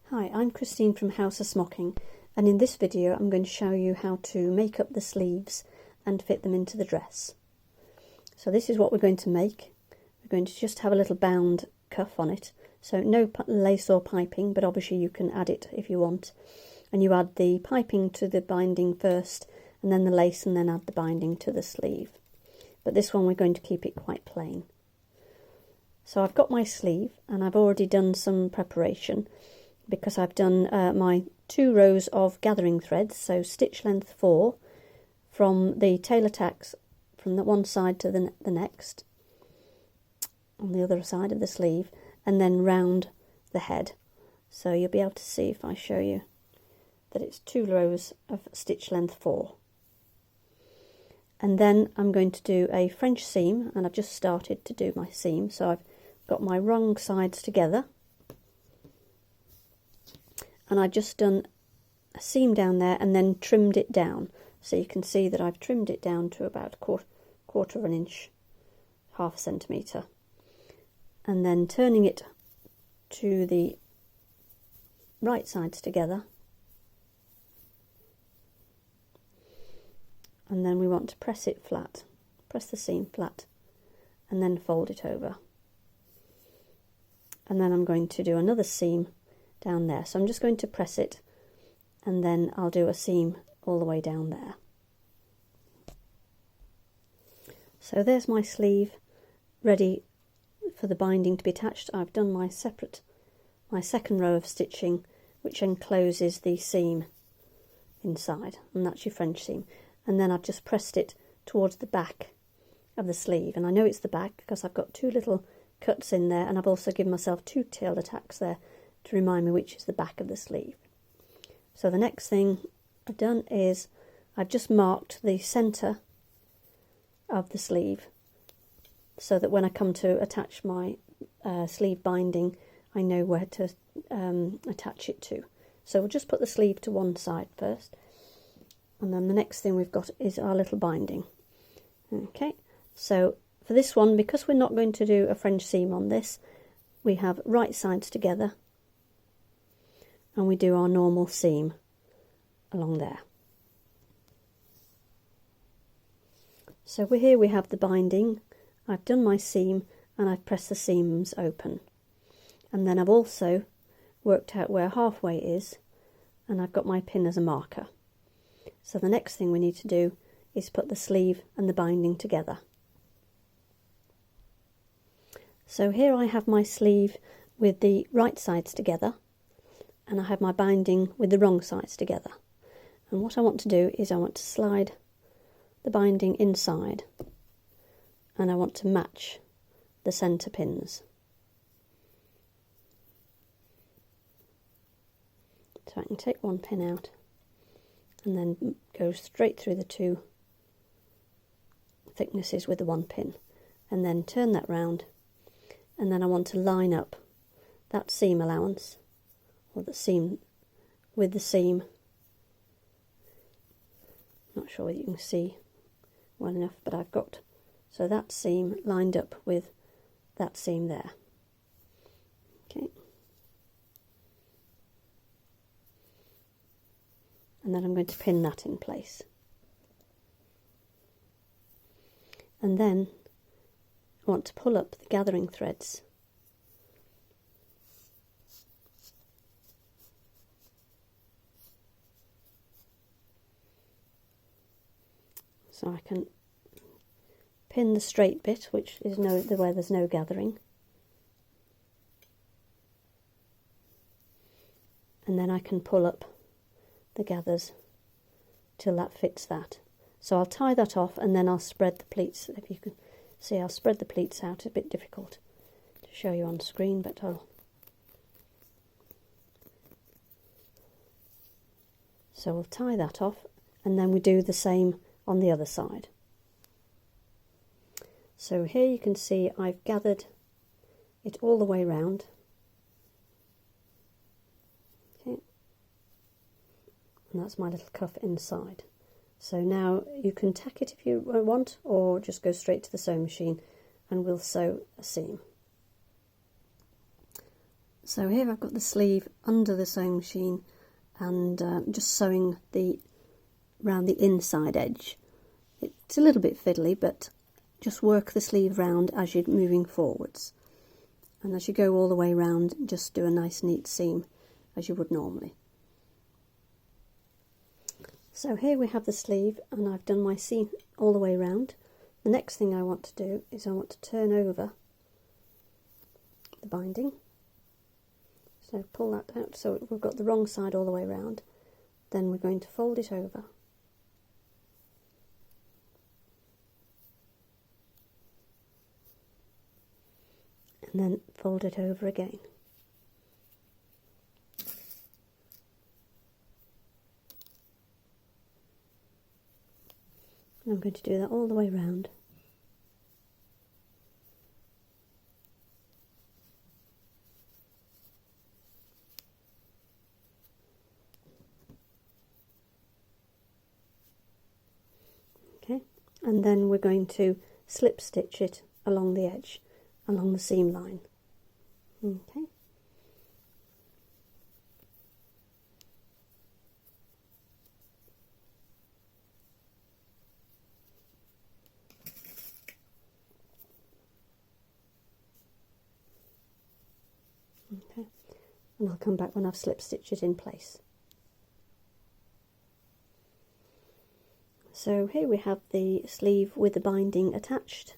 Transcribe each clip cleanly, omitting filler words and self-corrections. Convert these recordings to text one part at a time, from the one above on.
Hi, I'm Christine from House of Smocking, and in this video I'm going to show you how to make up the sleeves and fit them into the dress. So this is what we're going to make. We're going to just have a little bound cuff on it, so no lace or piping, but obviously you can add it if you want. And you add the piping to the binding first, and then the lace, and then add the binding to the sleeve. But this one we're going to keep it quite plain. So I've got my sleeve, and I've already done some preparation, because I've done my 2 rows of gathering threads, so stitch length 4 from the tailor tacks from the one side to the next on the other side of the sleeve, and then round the head. So you'll be able to see if I show you that it's 2 rows of stitch length 4. And then I'm going to do a French seam, and I've just started to do my seam, so I've got my wrong sides together. And I've just done a seam down there and then trimmed it down. So you can see that I've trimmed it down to about a quarter of an inch, half a centimetre. And then turning it to the right sides together. And then we want to press it flat, press the seam flat, and then fold it over. And then I'm going to do another seam down there, so I'm just going to press it, and then I'll do a seam all the way down there. So there's my sleeve ready for the binding to be attached. I've done my second row of stitching, which encloses the seam inside, and that's your French seam. And then I've just pressed it towards the back of the sleeve, and I know it's the back because I've got 2 little cuts in there, and I've also given myself 2 tailor tacks there to remind me which is the back of the sleeve. So the next thing I've done is I've just marked the centre of the sleeve, so that when I come to attach my sleeve binding, I know where to attach it to. So we'll just put the sleeve to one side first, and then the next thing we've got is our little binding. Okay, so for this one, because we're not going to do a French seam on this, we have right sides together, and we do our normal seam along there. So here we have the binding. I've done my seam, and I've pressed the seams open, and then I've also worked out where halfway is, and I've got my pin as a marker. So the next thing we need to do is put the sleeve and the binding together. So here I have my sleeve with the right sides together, and I have my binding with the wrong sides together. And what I want to do is I want to slide the binding inside, and I want to match the centre pins. So I can take one pin out and then go straight through the 2 thicknesses with the 1 pin, and then turn that round, and then I want to line up that seam allowance, or the seam with the seam. Not sure whether you can see well enough, but I've got, so that seam lined up with that seam there. Okay. And then I'm going to pin that in place. And then I want to pull up the gathering threads. So I can pin the straight bit, which is where there's no gathering. And then I can pull up the gathers till that fits that. So I'll tie that off, and then I'll spread the pleats. If you can see, I'll spread the pleats out. A bit difficult to show you on screen, but so we'll tie that off, and then we do the same on the other side. So here you can see I've gathered it all the way round. Okay. And that's my little cuff inside. So now you can tack it if you want, or just go straight to the sewing machine and we'll sew a seam. So here I've got the sleeve under the sewing machine and just sewing round the inside edge. It's a little bit fiddly, but just work the sleeve round as you're moving forwards. And as you go all the way round, just do a nice neat seam as you would normally. So here we have the sleeve, and I've done my seam all the way round. The next thing I want to do is I want to turn over the binding. So pull that out so we've got the wrong side all the way round. Then we're going to fold it over. And then fold it over again. And I'm going to do that all the way round. Okay, and then we're going to slip stitch it along the edge, along the seam line. Okay. Okay, and I'll come back when I've slip stitched it in place. So here we have the sleeve with the binding attached.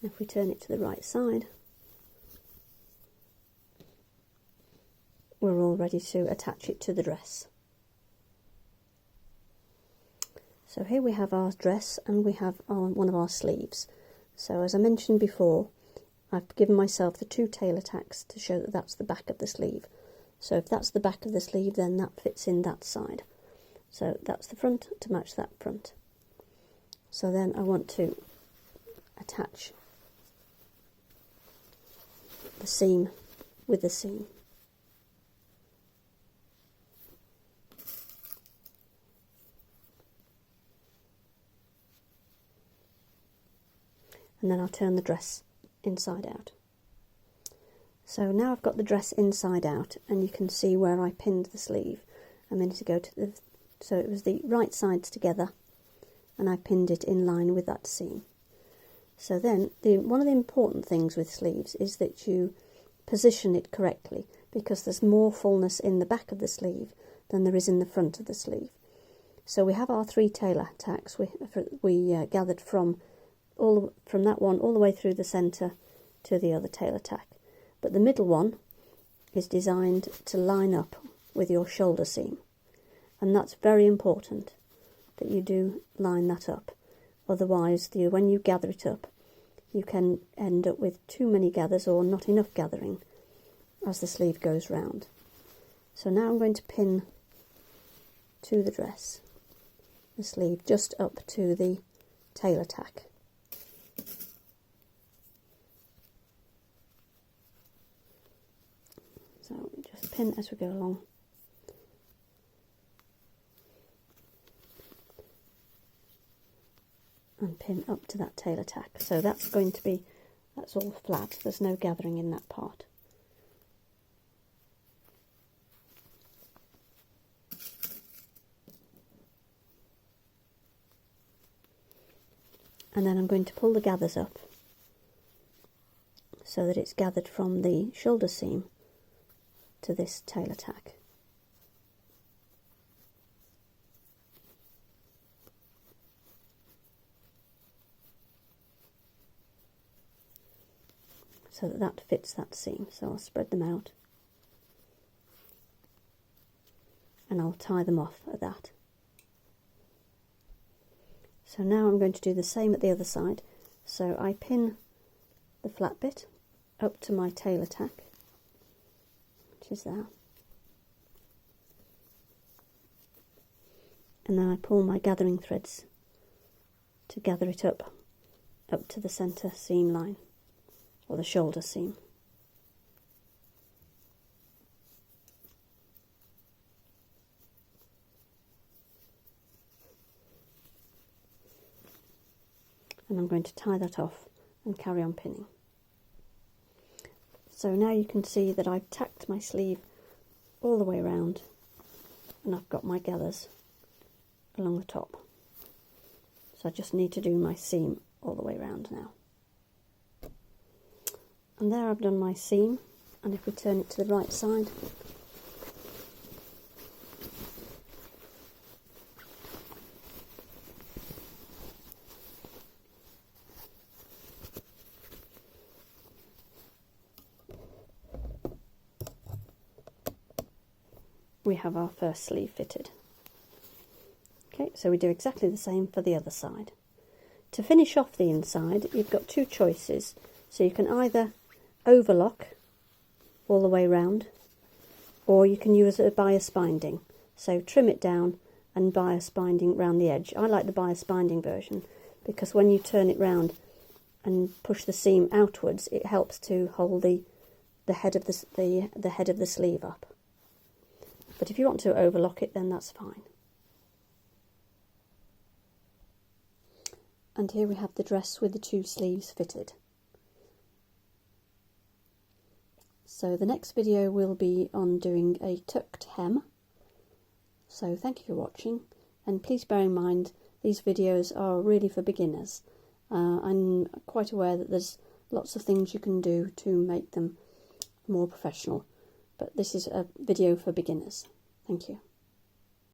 If we turn it to the right side, we're all ready to attach it to the dress. So here we have our dress and we have one of our sleeves. So as I mentioned before, I've given myself the 2 tailor tacks to show that that's the back of the sleeve. So if that's the back of the sleeve, then that fits in that side. So that's the front to match that front. So then I want to attach the seam with the seam. And then I'll turn the dress inside out. So now I've got the dress inside out, and you can see where I pinned the sleeve a minute ago so it was the right sides together, and I pinned it in line with that seam. So then one of the important things with sleeves is that you position it correctly, because there's more fullness in the back of the sleeve than there is in the front of the sleeve. So we have our 3 tailor tacks we gathered from that one all the way through the centre to the other tailor tack. But the middle one is designed to line up with your shoulder seam, and that's very important that you do line that up. Otherwise, when you gather it up, you can end up with too many gathers or not enough gathering as the sleeve goes round. So now I'm going to pin to the dress the sleeve just up to the tailor tack. So just pin as we go along. And pin up to that tailor tack. So that's all flat, there's no gathering in that part. And then I'm going to pull the gathers up so that it's gathered from the shoulder seam to this tailor tack. So that fits that seam. So I'll spread them out and I'll tie them off at that. So now I'm going to do the same at the other side. So I pin the flat bit up to my tailor tack, which is there, and then I pull my gathering threads to gather it up to the centre seam line, or the shoulder seam. And I'm going to tie that off and carry on pinning. So now you can see that I've tacked my sleeve all the way around, and I've got my gathers along the top. So I just need to do my seam all the way around now. And there I've done my seam, and if we turn it to the right side, we have our first sleeve fitted. Okay, so we do exactly the same for the other side. To finish off the inside, you've got two choices. So you can either overlock all the way round, or you can use a bias binding. So trim it down and bias binding round the edge. I like the bias binding version because when you turn it round and push the seam outwards, it helps to hold the head of the head of the sleeve up. But if you want to overlock it, then that's fine. And here we have the dress with the two sleeves fitted. So the next video will be on doing a tucked hem. So thank you for watching, and please bear in mind these videos are really for beginners. I'm quite aware that there's lots of things you can do to make them more professional, but this is a video for beginners. Thank you.